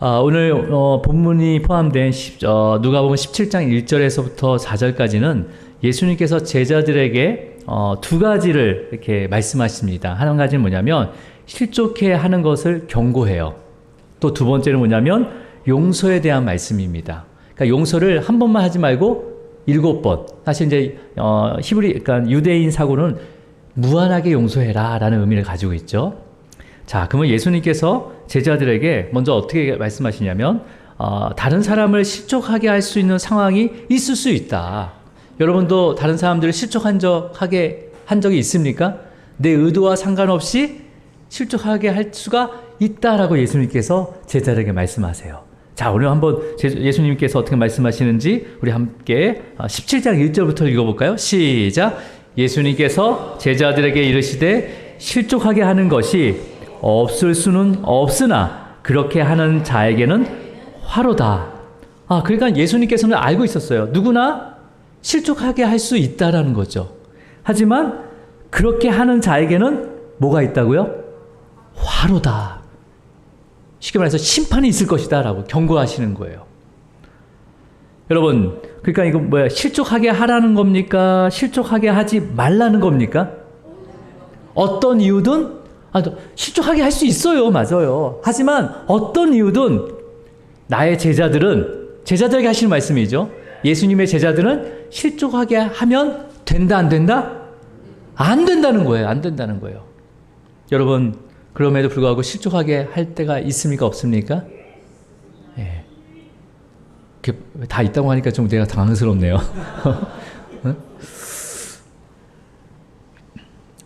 오늘 본문이 포함된 누가복음 17장 1절에서부터 4절까지는 예수님께서 제자들에게 두 가지를 이렇게 말씀하십니다. 한 가지는 뭐냐면 실족해 하는 것을 경고해요. 또 두 번째는 뭐냐면 용서에 대한 말씀입니다. 그러니까 용서를 한 번만 하지 말고 7번. 사실 이제 그러니까 유대인 사고는 무한하게 용서해라라는 의미를 가지고 있죠. 자, 그러면 예수님께서 제자들에게 먼저 어떻게 말씀하시냐면 다른 사람을 실족하게 할 수 있는 상황이 있을 수 있다. 여러분도 다른 사람들을 실족한 적이 있습니까? 내 의도와 상관없이 실족하게 할 수가 있다라고 예수님께서 제자들에게 말씀하세요. 자, 오늘 한번 예수님께서 어떻게 말씀하시는지 우리 함께 17장 1절부터 읽어볼까요? 시작! 예수님께서 제자들에게 이르시되 실족하게 하는 것이 없을 수는 없으나 그렇게 하는 자에게는 화로다. 그러니까 예수님께서는 알고 있었어요. 누구나 실족하게 할 수 있다라는 거죠. 하지만 그렇게 하는 자에게는 뭐가 있다고요? 화로다. 쉽게 말해서 심판이 있을 것이다 라고 경고하시는 거예요. 여러분, 그러니까 이거 뭐야? 실족하게 하라는 겁니까? 실족하게 하지 말라는 겁니까? 어떤 이유든 실족하게 할 수 있어요. 맞아요. 하지만 어떤 이유든 나의 제자들에게 하시는 말씀이죠. 예수님의 제자들은 실족하게 하면 된다, 안 된다? 안 된다는 거예요. 안 된다는 거예요. 여러분, 그럼에도 불구하고 실족하게 할 때가 있습니까? 없습니까? 예. 다 있다고 하니까 좀 내가 당황스럽네요.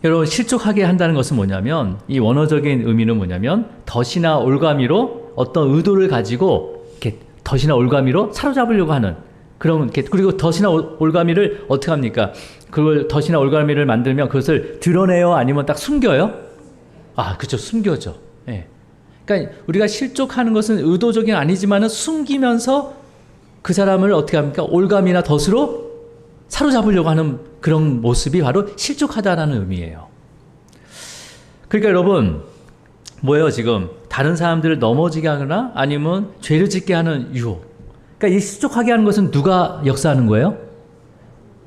여러분, 실족하게 한다는 것은 뭐냐면, 이 원어적인 의미는 뭐냐면 덫이나 올가미로 어떤 의도를 가지고 이렇게 덫이나 올가미로 사로잡으려고 하는 그런, 그리고 덫이나 올가미를 어떻게 합니까? 그걸 덫이나 올가미를 만들면 그것을 드러내요? 아니면 딱 숨겨요? 그렇죠. 숨겨져. 예. 그러니까 우리가 실족하는 것은 의도적인 아니지만은 숨기면서 그 사람을 어떻게 합니까? 올가미나 덫으로 사로잡으려고 하는 그런 모습이 바로 실족하다라는 의미예요. 그러니까 여러분, 뭐예요 지금? 다른 사람들을 넘어지게 하거나 아니면 죄를 짓게 하는 유혹. 그러니까 이 실족하게 하는 것은 누가 역사하는 거예요?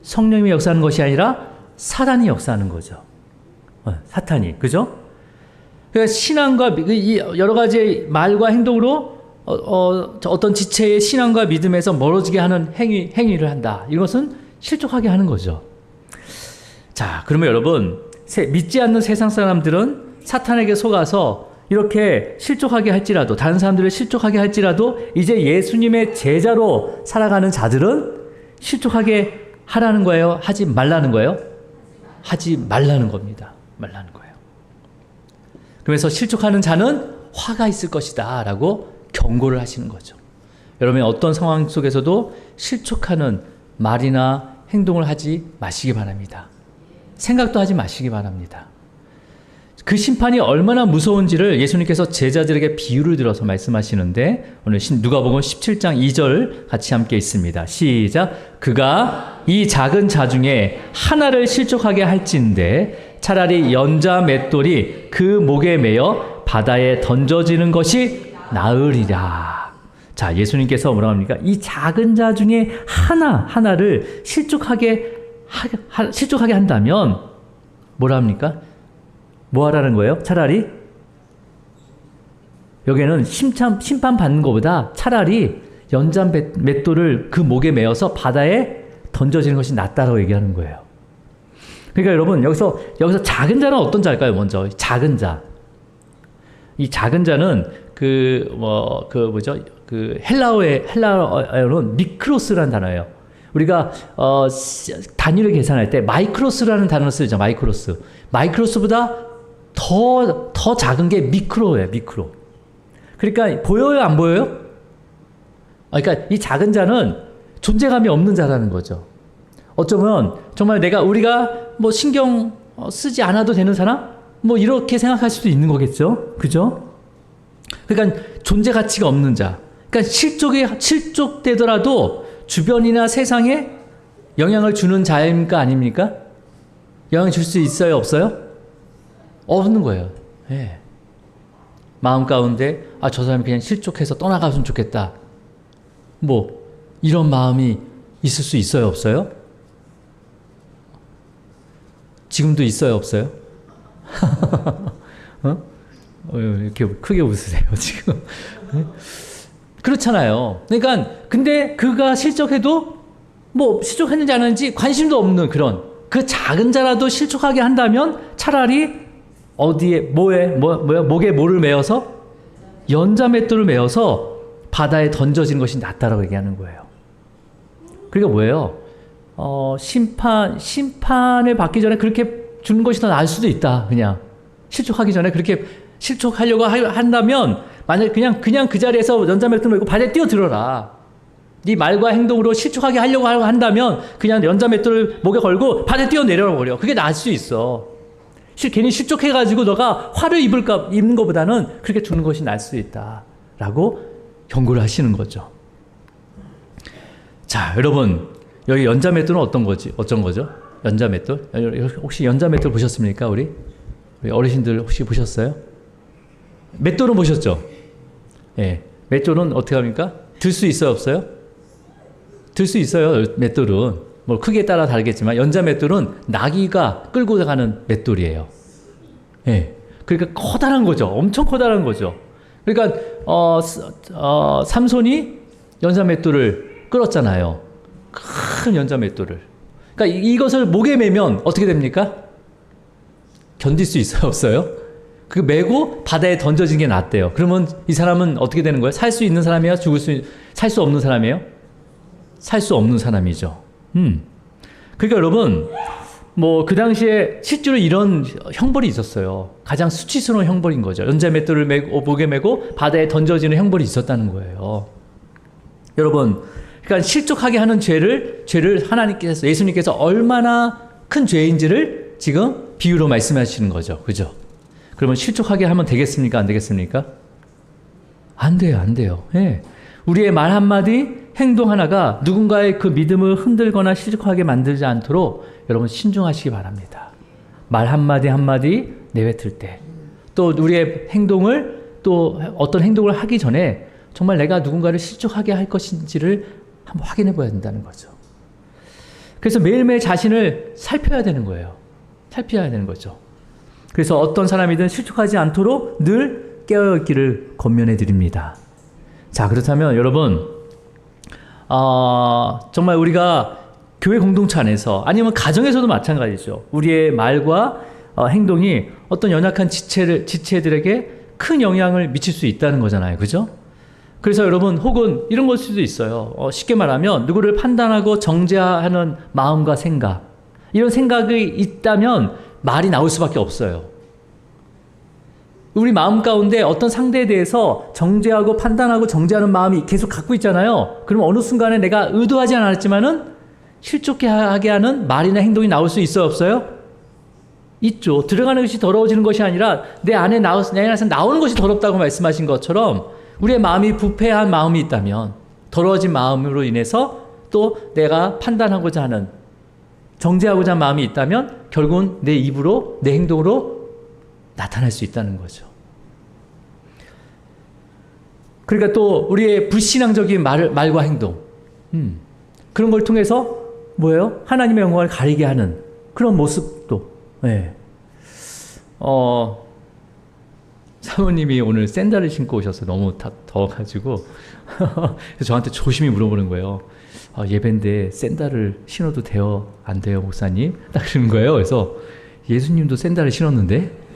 성령님이 역사하는 것이 아니라 사단이 역사하는 거죠. 사탄이. 그죠? 그러니까 신앙과 여러 가지 말과 행동으로 어떤 지체의 신앙과 믿음에서 멀어지게 하는 행위를 한다. 이것은 실족하게 하는 거죠. 자, 그러면 여러분, 믿지 않는 세상 사람들은 사탄에게 속아서 이렇게 실족하게 할지라도, 다른 사람들을 실족하게 할지라도 이제 예수님의 제자로 살아가는 자들은 실족하게 하라는 거예요? 하지 말라는 거예요? 하지 말라는 겁니다. 말라는 거예요. 그래서 실족하는 자는 화가 있을 것이다 라고 경고를 하시는 거죠. 여러분, 어떤 상황 속에서도 실족하는 말이나 행동을 하지 마시기 바랍니다. 생각도 하지 마시기 바랍니다. 그 심판이 얼마나 무서운지를 예수님께서 제자들에게 비유를 들어서 말씀하시는데, 오늘 누가복음 17장 2절 같이 함께 있습니다. 시작! 그가 이 작은 자 중에 하나를 실족하게 할진대 차라리 연자 맷돌이 그 목에 매여 바다에 던져지는 것이 나으리라. 자, 예수님께서 뭐라고 합니까? 이 작은 자 중에 하나를 실족하게 한다면 뭐라 합니까? 뭐 하라는 거예요? 차라리 여기에는 심판 받는 것보다 차라리 연자 맷돌을 그 목에 매어서 바다에 던져지는 것이 낫다라고 얘기하는 거예요. 그러니까 여러분, 여기서 작은 자는 어떤 자일까요? 먼저 작은 자. 이 작은 자는 헬라어로는 미크로스라는 단어예요. 우리가 단위를 계산할 때 마이크로스라는 단어를 쓰죠. 마이크로스보다 더 작은 게 미크로예요. 미크로. 그러니까 보여요, 안 보여요? 그러니까 이 작은 자는 존재감이 없는 자라는 거죠. 어쩌면 정말 우리가 뭐 신경 쓰지 않아도 되는 사람? 뭐 이렇게 생각할 수도 있는 거겠죠. 그죠? 그러니까 존재 가치가 없는 자. 그러니까 실족되더라도 주변이나 세상에 영향을 주는 자입니까? 아닙니까? 영향을 줄 수 있어요? 없어요? 없는 거예요. 예. 마음 가운데 아, 저 사람이 그냥 실족해서 떠나갔으면 좋겠다. 뭐 이런 마음이 있을 수 있어요, 없어요? 지금도 있어요, 없어요? 어? 이렇게 크게 웃으세요, 지금. 그렇잖아요. 그러니까 근데 그가 실족해도 뭐 실족했는지 안 했는지 관심도 없는 그런 그 작은 자라도 실족하게 한다면 차라리 어디에 목에 뭐를 메어서 연자맷돌을 메어서 바다에 던져지는 것이 낫다라고 얘기하는 거예요. 그러니까 뭐예요? 심판을 받기 전에 그렇게 주는 것이 더 나을 수도 있다. 그냥 실족하기 전에 그렇게 실족하려고 한다면 만약 그냥 그 자리에서 연자맷돌 메고 바다에 뛰어들어라. 네 말과 행동으로 실족하게 하려고 한다면 그냥 연자맷돌을 목에 걸고 바다에 뛰어내려 버려. 그게 나을 수 있어. 괜히 실족해가지고 너가 화를 입는 것보다는 그렇게 죽는 것이 나을 수 있다라고 경고를 하시는 거죠. 자, 여러분 여기 연자맷돌은 어떤 거죠? 연자맷돌? 혹시 연자맷돌 보셨습니까? 우리 어르신들 혹시 보셨어요? 맷돌은 보셨죠? 예. 맷돌은 어떻게 합니까? 들 수 있어요, 없어요? 들 수 있어요, 맷돌은. 뭐 크기에 따라 다르겠지만 연자맷돌은 나귀가 끌고 가는 맷돌이에요. 예. 그러니까 커다란 거죠. 엄청 커다란 거죠. 그러니까 삼손이 연자맷돌을 끌었잖아요. 큰 연자맷돌을. 그러니까 이것을 목에 매면 어떻게 됩니까? 견딜 수 있어요, 없어요? 그 메고 바다에 던져진 게 낫대요. 그러면 이 사람은 어떻게 되는 거예요? 살 수 있는 사람이에요? 살 수 없는 사람이에요? 살 수 없는 사람이죠. 그러니까 여러분, 뭐 그 당시에 실제로 이런 형벌이 있었어요. 가장 수치스러운 형벌인 거죠. 연자맷돌을 목에 메고 바다에 던져지는 형벌이 있었다는 거예요. 여러분, 그러니까 실족하게 하는 죄를 예수님께서 얼마나 큰 죄인지를 지금 비유로 말씀하시는 거죠. 그죠? 그러면 실족하게 하면 되겠습니까? 안 되겠습니까? 안 돼요, 안 돼요. 예. 우리의 말 한마디, 행동 하나가 누군가의 그 믿음을 흔들거나 실족하게 만들지 않도록 여러분 신중하시기 바랍니다. 말 한마디 내뱉을 때, 또 우리의 행동을 또 어떤 행동을 하기 전에 정말 내가 누군가를 실족하게 할 것인지를 한번 확인해 봐야 된다는 거죠. 그래서 매일매일 자신을 살펴야 되는 거예요. 살펴야 되는 거죠. 그래서 어떤 사람이든 실족하지 않도록 늘 깨어있기를 권면해 드립니다. 자, 그렇다면 여러분, 정말 우리가 교회 공동체 안에서 아니면 가정에서도 마찬가지죠. 우리의 말과 행동이 어떤 연약한 지체들에게 큰 영향을 미칠 수 있다는 거잖아요. 그죠? 그래서 여러분, 혹은 이런 걸 수도 있어요. 쉽게 말하면 누구를 판단하고 정죄하는 마음과 생각, 이런 생각이 있다면 말이 나올 수밖에 없어요. 우리 마음 가운데 어떤 상대에 대해서 정죄하고 판단하고 정죄하는 마음이 계속 갖고 있잖아요. 그럼 어느 순간에 내가 의도하지 않았지만은 실족하게 하는 말이나 행동이 나올 수 있어요, 없어요? 있죠. 들어가는 것이 더러워지는 것이 아니라 내 안에서 나오는 것이 더럽다고 말씀하신 것처럼 우리의 마음이 부패한 마음이 있다면, 더러워진 마음으로 인해서 또 내가 판단하고자 하는, 정죄하고자 하는 마음이 있다면 결국은 내 입으로, 내 행동으로 나타날 수 있다는 거죠. 그러니까 또 우리의 불신앙적인 말과 행동, 그런 걸 통해서 뭐예요? 하나님의 영광을 가리게 하는 그런 모습도. 네. 사모님이 오늘 샌들을 신고 오셔서 너무 더워가지고 그래서 저한테 조심히 물어보는 거예요. 예배인데 샌들을 신어도 돼요? 안 돼요, 목사님? 딱 그러는 거예요. 그래서 예수님도 샌들을 신었는데,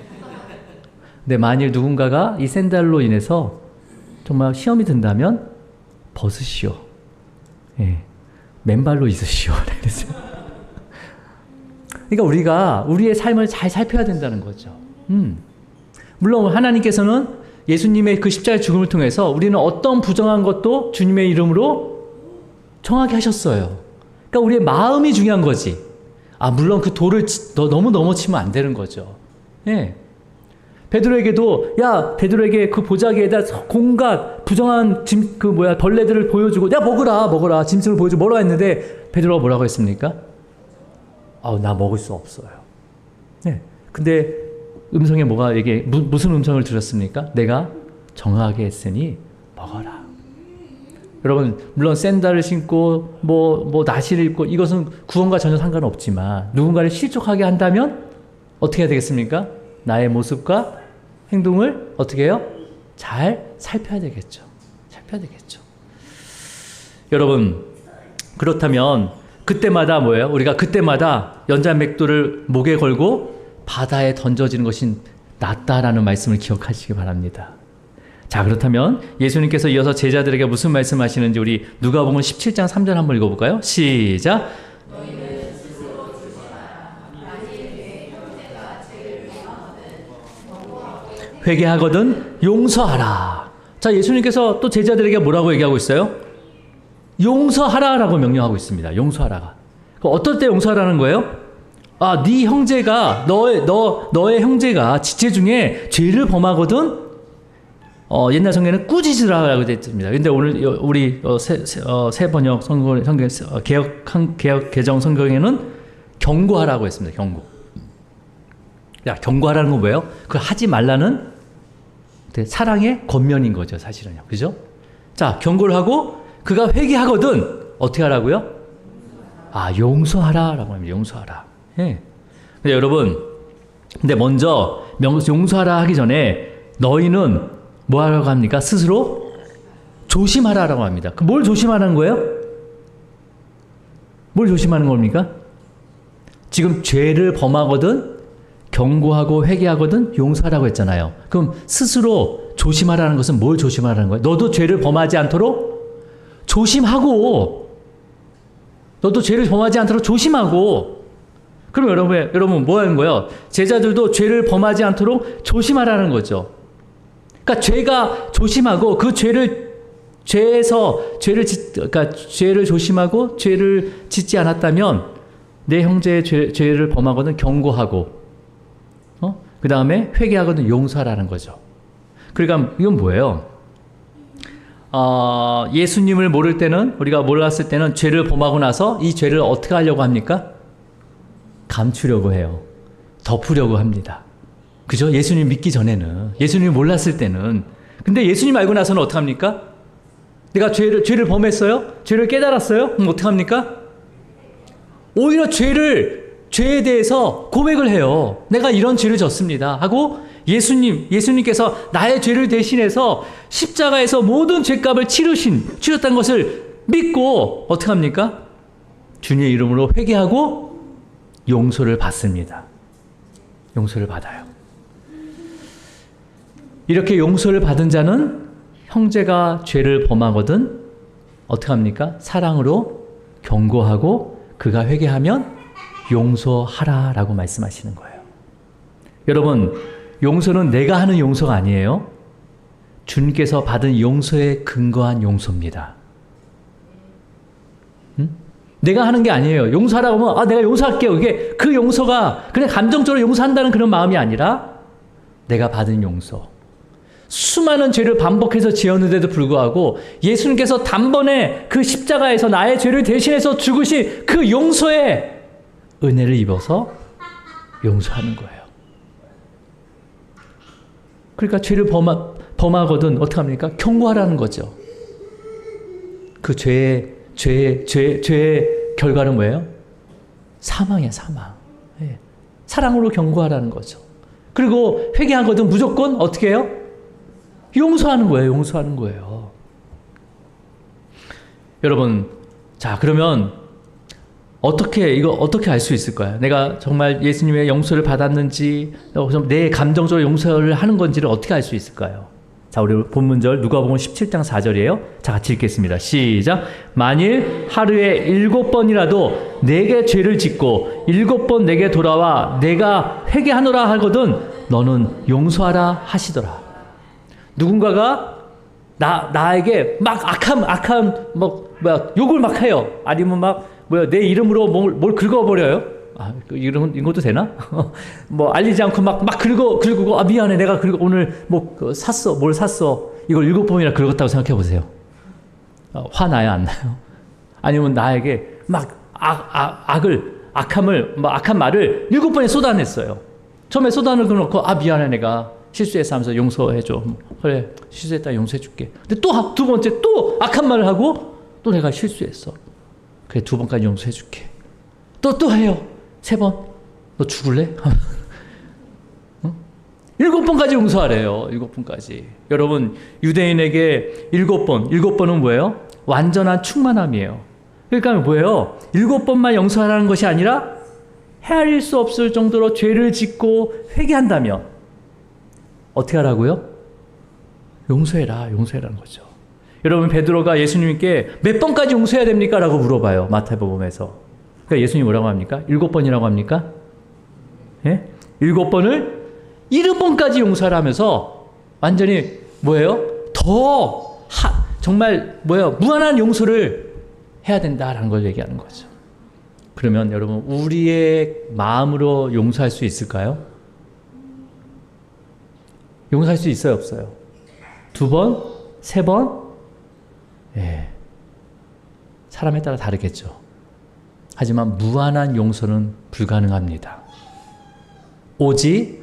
근데 만일 누군가가 이 샌들로 인해서 정말 시험이 든다면 벗으시오. 예, 맨발로 있으시오. 그러니까 우리가 우리의 삶을 잘 살펴야 된다는 거죠. 물론 하나님께서는 예수님의 그 십자가의 죽음을 통해서 우리는 어떤 부정한 것도 주님의 이름으로 정하게 하셨어요. 그러니까 우리의 마음이 중요한 거지. 물론 그 돌을 너무 넘어치면 안 되는 거죠. 예. 베드로에게도, 베드로에게 그 보자기에다 온갖 부정한 벌레들을 보여주고, 먹어라. 짐승을 보여주고 뭐라고 했는데, 베드로가 뭐라고 했습니까? 나 먹을 수 없어요. 네. 근데 음성에 무슨 음성을 들었습니까? 내가 정하게 했으니 먹어라. 여러분, 물론 샌들을 신고 나시를 입고 이것은 구원과 전혀 상관없지만 누군가를 실족하게 한다면 어떻게 해야 되겠습니까? 나의 모습과 행동을 어떻게 해요? 잘 살펴야 되겠죠. 살펴야 되겠죠. 여러분, 그렇다면 그때마다 뭐예요? 우리가 그때마다 연잔맥도를 목에 걸고 바다에 던져지는 것이 낫다라는 말씀을 기억하시기 바랍니다. 자, 그렇다면 예수님께서 이어서 제자들에게 무슨 말씀하시는지 우리 누가복음 17장 3절 한번 읽어볼까요? 시작. 회개하거든 용서하라. 자, 예수님께서 또 제자들에게 뭐라고 얘기하고 있어요? 용서하라라고 명령하고 있습니다. 용서하라가. 어떨 때 용서하라는 거예요? 아, 네 형제가 너의 형제가 지체 중에 죄를 범하거든. 옛날 성경에는 꾸짖으라고 되어 있습니다. 근데 오늘 우리 새 번역 성경 개혁 개정 성경에는 경고하라고 했습니다. 경고. 야, 경고하라는 건 뭐예요? 그걸 하지 말라는 사랑의 권면인 거죠, 사실은요. 그죠? 자, 경고를 하고 그가 회개하거든 어떻게 하라고요? 아, 용서하라라고 합니다. 용서하라. 예. 근데 여러분, 근데 먼저 용서하라 하기 전에 너희는 뭐 하라고 합니까? 스스로 조심하라라고 합니다. 뭘 조심하라는 거예요? 뭘 조심하는 겁니까? 지금 죄를 범하거든 경고하고 회개하거든 용서하라고 했잖아요. 그럼 스스로 조심하라는 것은 뭘 조심하라는 거예요? 너도 죄를 범하지 않도록 조심하고, 너도 죄를 범하지 않도록 조심하고. 그럼 여러분 뭐 하는 거예요? 제자들도 죄를 범하지 않도록 조심하라는 거죠. 그러니까 죄가 조심하고 그 죄를 조심하고 죄를 짓지 않았다면 내 형제의 죄를 범하거든 경고하고, 그 다음에 회개하거든 용서하라는 거죠. 그러니까 이건 뭐예요? 예수님을 모를 때는, 우리가 몰랐을 때는 죄를 범하고 나서 이 죄를 어떻게 하려고 합니까? 감추려고 해요. 덮으려고 합니다. 그죠? 예수님 믿기 전에는, 예수님 몰랐을 때는. 근데 예수님 알고 나서는 어떻게 합니까? 내가 죄를 범했어요? 죄를 깨달았어요? 그럼 어떻게 합니까? 오히려 죄에 대해서 고백을 해요. 내가 이런 죄를 졌습니다 하고 예수님께서 나의 죄를 대신해서 십자가에서 모든 죄값을 치렀다는 것을 믿고 어떻게 합니까? 주님의 이름으로 회개하고 용서를 받습니다. 용서를 받아요. 이렇게 용서를 받은 자는 형제가 죄를 범하거든 어떻게 합니까? 사랑으로 경고하고 그가 회개하면 용서하라라고 말씀하시는 거예요. 여러분, 용서는 내가 하는 용서가 아니에요. 주님께서 받은 용서에 근거한 용서입니다. 내가 하는 게 아니에요. 용서하라고 하면 내가 용서할게요. 이게 그 용서가 그냥 감정적으로 용서한다는 그런 마음이 아니라 내가 받은 용서. 수많은 죄를 반복해서 지었는데도 불구하고 예수님께서 단번에 그 십자가에서 나의 죄를 대신해서 죽으신 그 용서에 은혜를 입어서 용서하는 거예요. 그러니까 죄를 범하거든 어떻게 합니까? 경고하라는 거죠. 그 죄의 결과는 뭐예요? 사망이야, 사망. 예. 사랑으로 경고하라는 거죠. 그리고 회개하거든 무조건 어떻게 해요? 용서하는 거예요. 용서하는 거예요. 여러분, 자, 그러면 어떻게 알 수 있을까요? 내가 정말 예수님의 용서를 받았는지, 내 감정적으로 용서를 하는 건지를 어떻게 알 수 있을까요? 자, 우리 본문절 누가복음 17장 4절이에요. 자, 같이 읽겠습니다. 시작. 만일 하루에 7번이라도 내게 죄를 짓고 7번 내게 돌아와 내가 회개하노라 하거든 너는 용서하라 하시더라. 누군가가 나에게 막 욕을 막 해요. 아니면 내 이름으로 뭘 긁어버려요. 이것도 되나? 알리지 않고 막 긁고, 미안해. 내가 오늘 뭘 샀어. 이걸 7번이나 긁었다고 생각해 보세요. 화나요, 안 나요? 아니면 나에게 악한 말을 7번에 쏟아냈어요. 처음에 쏟아내고 놓고, 미안해. 내가 실수했어 하면서 용서해줘. 그래, 실수했다, 용서해줄게. 근데 또 두 번째 또 악한 말을 하고 또 내가 실수했어. 그래, 2번까지 용서해줄게. 또 해요. 3번. 너 죽을래? 7번까지 용서하래요. 7번까지. 여러분, 유대인에게 7번은 뭐예요? 완전한 충만함이에요. 그러니까 뭐예요? 7번만 용서하라는 것이 아니라 헤아릴 수 없을 정도로 죄를 짓고 회개한다면 어떻게 하라고요? 용서해라는 거죠. 여러분, 베드로가 예수님께 몇 번까지 용서해야 됩니까? 라고 물어봐요. 마태복음에서. 그러니까 예수님이 뭐라고 합니까? 7번이라고 합니까? 예? 7번을 70번까지 용서를 하면서 완전히 뭐예요? 정말 뭐예요? 무한한 용서를 해야 된다라는 걸 얘기하는 거죠. 그러면 여러분, 우리의 마음으로 용서할 수 있을까요? 용서할 수 있어요, 없어요? 2번? 3번? 예. 사람에 따라 다르겠죠. 하지만 무한한 용서는 불가능합니다. 오직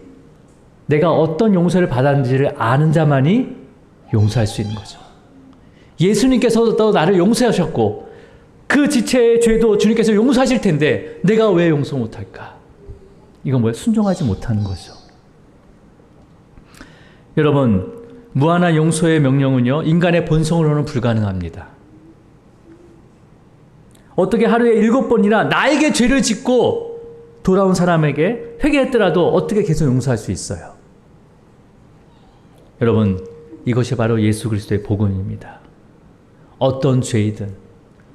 내가 어떤 용서를 받았는지를 아는 자만이 용서할 수 있는 거죠. 예수님께서도 나를 용서하셨고 그 지체의 죄도 주님께서 용서하실 텐데 내가 왜 용서 못할까? 이건 뭐예요? 순종하지 못하는 거죠. 여러분, 무한한 용서의 명령은요, 인간의 본성으로는 불가능합니다. 어떻게 하루에 7번이나 나에게 죄를 짓고 돌아온 사람에게 회개했더라도 어떻게 계속 용서할 수 있어요? 여러분, 이것이 바로 예수 그리스도의 복음입니다. 어떤 죄이든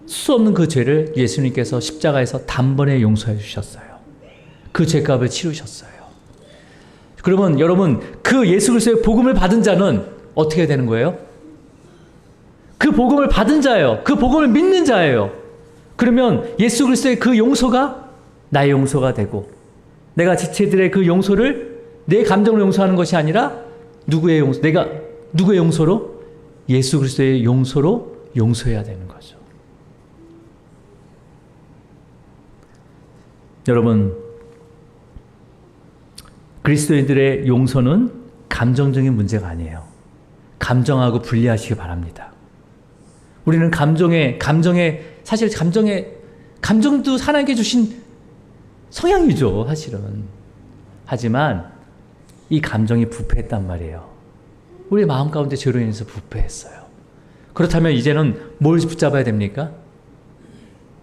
수 없는 그 죄를 예수님께서 십자가에서 단번에 용서해 주셨어요. 그 죄값을 치르셨어요. 그러면 여러분, 그 예수 그리스도의 복음을 받은 자는 어떻게 되는 거예요? 그 복음을 받은 자예요. 그 복음을 믿는 자예요. 그러면 예수 그리스도의 그 용서가 나의 용서가 되고 내가 지체들의 그 용서를 내 감정으로 용서하는 것이 아니라 누구의 용서로? 예수 그리스도의 용서로 용서해야 되는 거죠. 여러분, 그리스도인들의 용서는 감정적인 문제가 아니에요. 감정하고 분리하시기 바랍니다. 우리는 사실 감정도 하나님께 주신 성향이죠, 사실은. 하지만 이 감정이 부패했단 말이에요. 우리 마음 가운데 죄로 인해서 부패했어요. 그렇다면 이제는 뭘 붙잡아야 됩니까?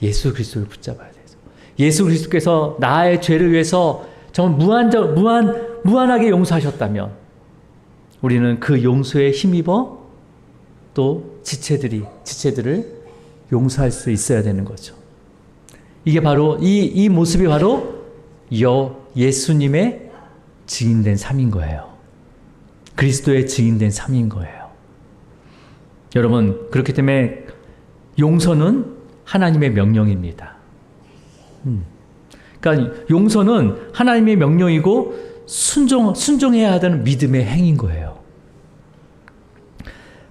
예수 그리스도를 붙잡아야 되죠. 예수 그리스도께서 나의 죄를 위해서 정말 무한하게 용서하셨다면 우리는 그 용서에 힘입어 또 지체들을 용서할 수 있어야 되는 거죠. 이게 바로 이 모습이 바로 예수님의 증인된 삶인 거예요. 그리스도의 증인된 삶인 거예요. 여러분, 그렇기 때문에 용서는 하나님의 명령입니다. 그러니까 용서는 하나님의 명령이고 순종해야 하는 믿음의 행인 거예요.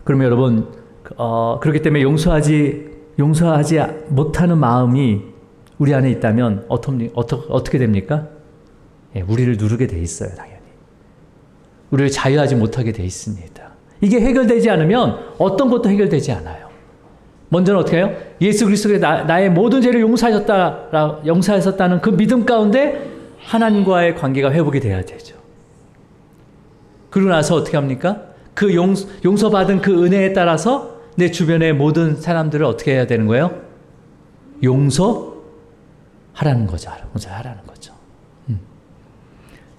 그러면 여러분, 그렇기 때문에 용서하지 못하는 마음이 우리 안에 있다면 어떻게 됩니까? 예, 우리를 누르게 돼 있어요, 당연히. 우리를 자유하지 못하게 돼 있습니다. 이게 해결되지 않으면 어떤 것도 해결되지 않아요. 먼저는 어떻게 해요? 예수 그리스도가 나의 모든 죄를 용서하셨다는 그 믿음 가운데 하나님과의 관계가 회복이 돼야 되죠. 그러고 나서 어떻게 합니까? 그 용서받은 그 은혜에 따라서 내 주변의 모든 사람들을 어떻게 해야 되는 거예요? 용서하라는 거죠.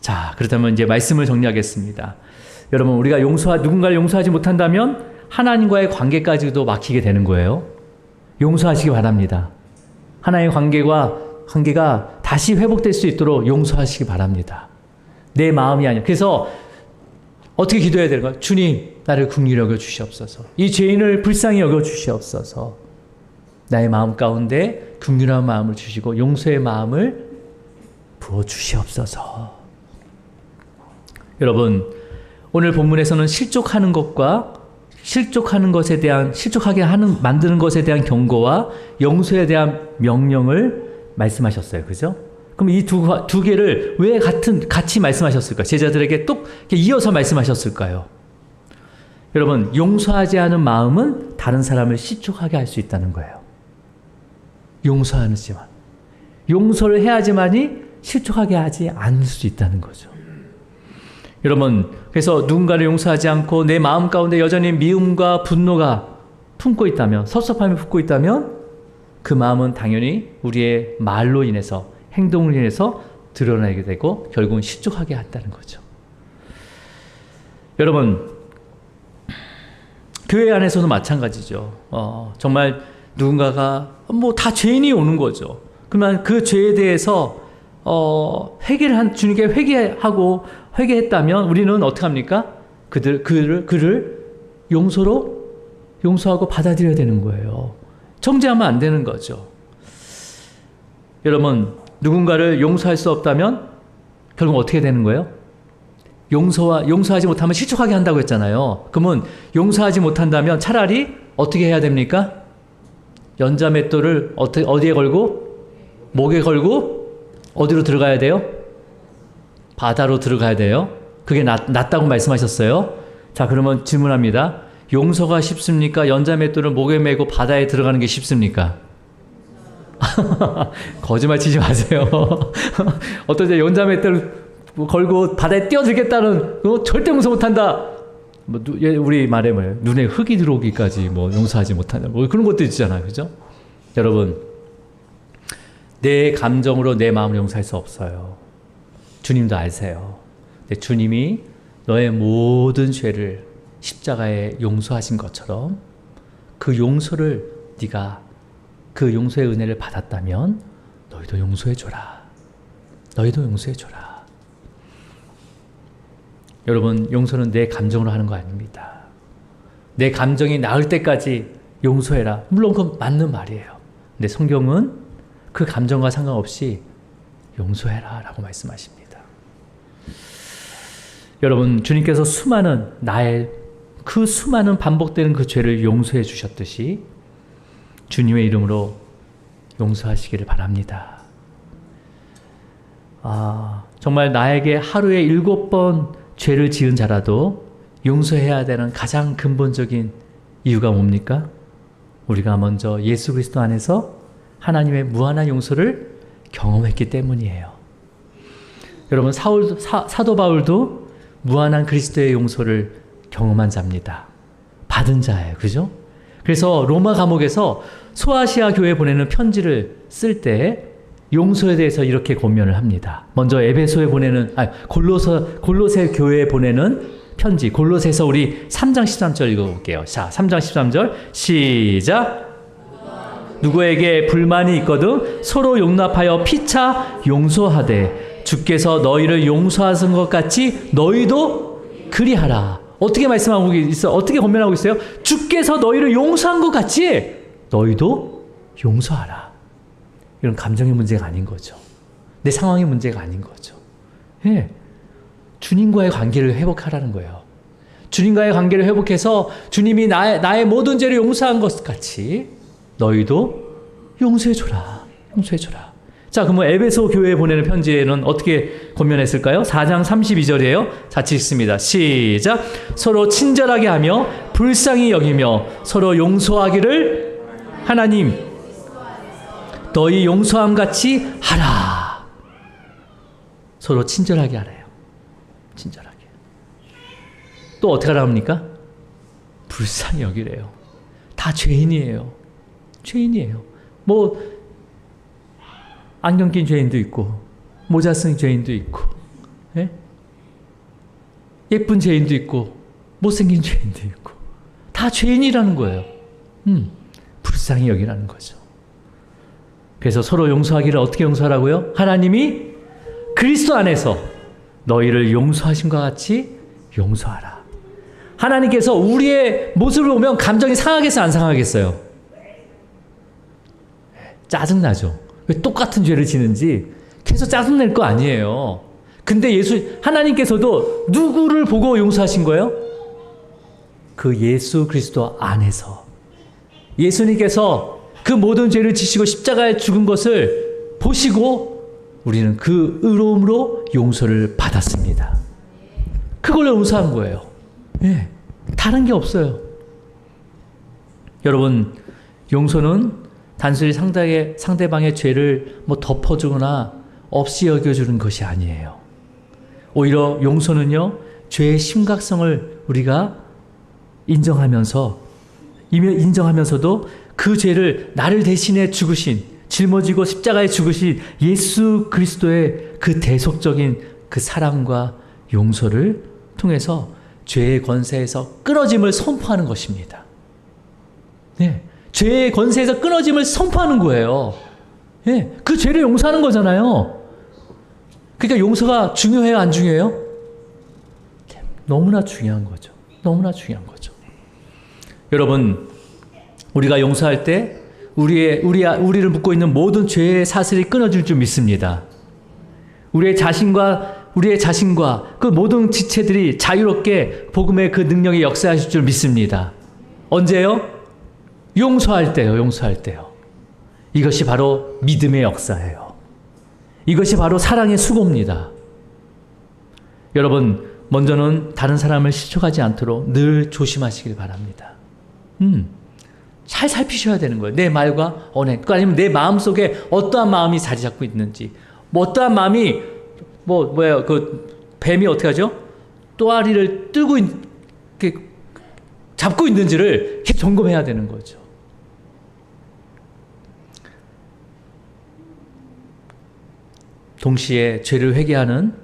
자, 그렇다면 이제 말씀을 정리하겠습니다. 여러분, 우리가 누군가를 용서하지 못한다면 하나님과의 관계까지도 막히게 되는 거예요. 용서하시기 바랍니다. 하나님의 관계가 다시 회복될 수 있도록 용서하시기 바랍니다. 내 마음이 아니라. 그래서 어떻게 기도해야 되는가? 주님, 나를 긍휼히 여겨 주시옵소서. 이 죄인을 불쌍히 여겨 주시옵소서. 나의 마음 가운데 긍휼한 마음을 주시고 용서의 마음을 부어 주시옵소서. 여러분, 오늘 본문에서는 실족하는 것과 만드는 것에 대한 경고와 용서에 대한 명령을 말씀하셨어요. 그죠? 그럼 이 두 개를 왜 같이 말씀하셨을까? 제자들에게 또 이어서 말씀하셨을까요? 여러분, 용서하지 않은 마음은 다른 사람을 실족하게 할 수 있다는 거예요. 용서하지만. 용서를 해야지만이 실족하게 하지 않을 수 있다는 거죠. 여러분, 그래서 누군가를 용서하지 않고 내 마음 가운데 여전히 미움과 분노가 품고 있다면, 섭섭함이 품고 있다면 그 마음은 당연히 우리의 말로 인해서, 행동으로 인해서 드러나게 되고 결국은 실족하게 한다는 거죠. 여러분, 교회 안에서도 마찬가지죠. 정말 누군가가 다 죄인이 오는 거죠. 그러면 그 죄에 대해서 주님께 회개했다면 우리는 어떻게 합니까? 그를 용서하고 받아들여야 되는 거예요. 정죄하면 안 되는 거죠. 여러분, 누군가를 용서할 수 없다면 결국 어떻게 되는 거예요? 용서하지 못하면 실족하게 한다고 했잖아요. 그러면 용서하지 못한다면 차라리 어떻게 해야 됩니까? 연자맷돌을 어디에 걸고? 목에 걸고 어디로 들어가야 돼요? 바다로 들어가야 돼요. 그게 낫다고 말씀하셨어요. 자, 그러면 질문합니다. 용서가 쉽습니까? 연자맷돌을 목에 메고 바다에 들어가는 게 쉽습니까? 거짓말 치지 마세요. 어떤 때 연자맷돌 걸고 바다에 뛰어들겠다는 절대 용서 못한다. 우리 말에 뭐예요? 눈에 흙이 들어오기까지 용서하지 못한다. 그런 것도 있잖아요, 그죠? 여러분, 내 감정으로 내 마음을 용서할 수 없어요. 주님도 아세요. 근데 주님이 너의 모든 죄를 십자가에 용서하신 것처럼 그 용서를 네가 그 용서의 은혜를 받았다면 너희도 용서해줘라. 너희도 용서해줘라. 여러분, 용서는 내 감정으로 하는 거 아닙니다. 내 감정이 나을 때까지 용서해라. 물론 그건 맞는 말이에요. 근데 성경은 그 감정과 상관없이 용서해라 라고 말씀하십니다. 여러분, 주님께서 수많은 반복되는 그 죄를 용서해 주셨듯이 주님의 이름으로 용서하시기를 바랍니다. 정말 나에게 하루에 7번 죄를 지은 자라도 용서해야 되는 가장 근본적인 이유가 뭡니까? 우리가 먼저 예수 그리스도 안에서 하나님의 무한한 용서를 경험했기 때문이에요. 여러분, 사도 바울도 무한한 그리스도의 용서를 경험한 자입니다. 받은 자예요. 그죠? 그래서 로마 감옥에서 소아시아 교회에 보내는 편지를 쓸 때 용서에 대해서 이렇게 권면을 합니다. 먼저 골로새 교회에 보내는 편지, 골로새서 우리 3장 13절 읽어볼게요. 자, 3장 13절 시작. 누구에게 불만이 있거든 서로 용납하여 피차 용서하되 주께서 너희를 용서하신 것 같이 너희도 그리하라. 어떻게 말씀하고 있어요? 어떻게 권면하고 있어요? 주께서 너희를 용서한 것 같이 너희도 용서하라. 이런 감정의 문제가 아닌 거죠. 내 상황의 문제가 아닌 거죠. 예. 주님과의 관계를 회복하라는 거예요. 주님과의 관계를 회복해서 주님이 나의 모든 죄를 용서한 것 같이 너희도 용서해줘라. 용서해줘라. 자, 그러면 에베소 교회에 보내는 편지에는 어떻게 권면했을까요? 4장 32절이에요. 같이 읽습니다. 시작. 서로 친절하게 하며 불쌍히 여기며 서로 용서하기를 하나님 너희 용서함 같이 하라. 서로 친절하게 하래요. 친절하게. 또 어떻게 하라 합니까? 불쌍히 여기래요. 다 죄인이에요. 죄인이에요. 안경 낀 죄인도 있고 모자 쓴 죄인도 있고 예쁜 죄인도 있고 못생긴 죄인도 있고 다 죄인이라는 거예요. 불쌍히 여기라는 거죠. 그래서 서로 용서하기를 어떻게 용서하라고요? 하나님이 그리스도 안에서 너희를 용서하신 것 같이 용서하라. 하나님께서 우리의 모습을 보면 감정이 상하겠어요? 안 상하겠어요? 짜증나죠? 왜 똑같은 죄를 지는지 계속 짜증낼 거 아니에요. 근데 하나님께서도 누구를 보고 용서하신 거예요? 그 예수 그리스도 안에서. 예수님께서 그 모든 죄를 지시고 십자가에 죽은 것을 보시고 우리는 그 의로움으로 용서를 받았습니다. 그걸로 용서한 거예요. 예, 다른 게 없어요. 여러분, 용서는 단순히 상대방의 죄를 덮어주거나 없이 여겨주는 것이 아니에요. 오히려 용서는요, 죄의 심각성을 우리가 인정하면서도 그 죄를 나를 대신해 죽으신, 짊어지고 십자가에 죽으신 예수 그리스도의 그 대속적인 그 사랑과 용서를 통해서 죄의 권세에서 끊어짐을 선포하는 것입니다. 네, 죄의 권세에서 끊어짐을 선포하는 거예요. 네, 그 죄를 용서하는 거잖아요. 그러니까 용서가 중요해요, 안 중요해요? 너무나 중요한 거죠. 너무나 중요한 거죠. 여러분, 우리가 용서할 때 우리를 묶고 있는 모든 죄의 사슬이 끊어질 줄 믿습니다. 우리의 자신과 그 모든 지체들이 자유롭게 복음의 그 능력이 역사하실 줄 믿습니다. 언제요? 용서할 때요. 이것이 바로 믿음의 역사예요. 이것이 바로 사랑의 수고입니다. 여러분, 먼저는 다른 사람을 실족하지 않도록 늘 조심하시길 바랍니다. 잘 살피셔야 되는 거예요. 내 말과 언행, 아니면 내 마음속에 어떠한 마음이 자리 잡고 있는지, 어떠한 마음이 그 뱀이 어떻게 하죠? 또아리를 잡고 있는지를 이렇게 점검해야 되는 거죠. 동시에 죄를 회개하는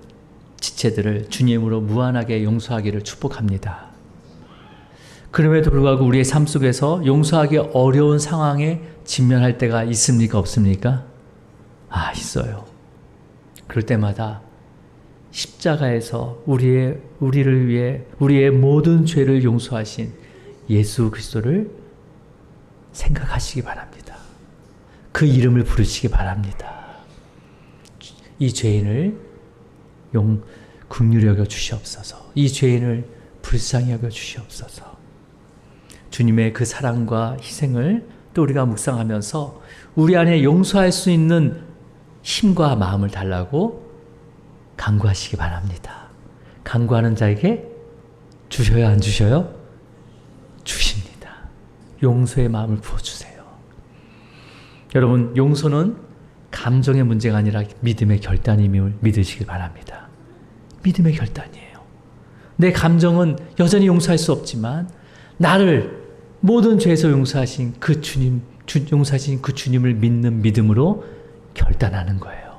지체들을 주님으로 무한하게 용서하기를 축복합니다. 그럼에도 불구하고 우리의 삶 속에서 용서하기 어려운 상황에 직면할 때가 있습니까? 없습니까? 있어요. 그럴 때마다 십자가에서 우리를 위해 우리의 모든 죄를 용서하신 예수 그리스도를 생각하시기 바랍니다. 그 이름을 부르시기 바랍니다. 이 죄인을 긍휼히 여겨 주시옵소서. 이 죄인을 불쌍히 여겨 주시옵소서. 주님의 그 사랑과 희생을 또 우리가 묵상하면서 우리 안에 용서할 수 있는 힘과 마음을 달라고 간구하시기 바랍니다. 간구하는 자에게 주셔요, 안 주셔요? 주십니다. 용서의 마음을 부어주세요. 여러분, 용서는 감정의 문제가 아니라 믿음의 결단임을 믿으시길 바랍니다. 믿음의 결단이에요. 내 감정은 여전히 용서할 수 없지만 나를 모든 죄에서 용서하신 그 주님을 믿는 믿음으로 결단하는 거예요.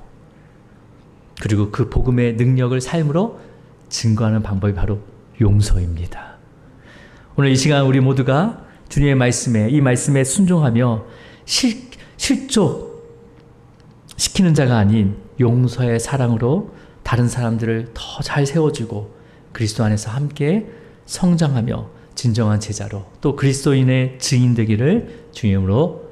그리고 그 복음의 능력을 삶으로 증거하는 방법이 바로 용서입니다. 오늘 이 시간 우리 모두가 주님의 이 말씀에 순종하며 실족시키는 자가 아닌 용서의 사랑으로 다른 사람들을 더 잘 세워주고 그리스도 안에서 함께 성장하며 진정한 제자로 또 그리스도인의 증인 되기를 주님으로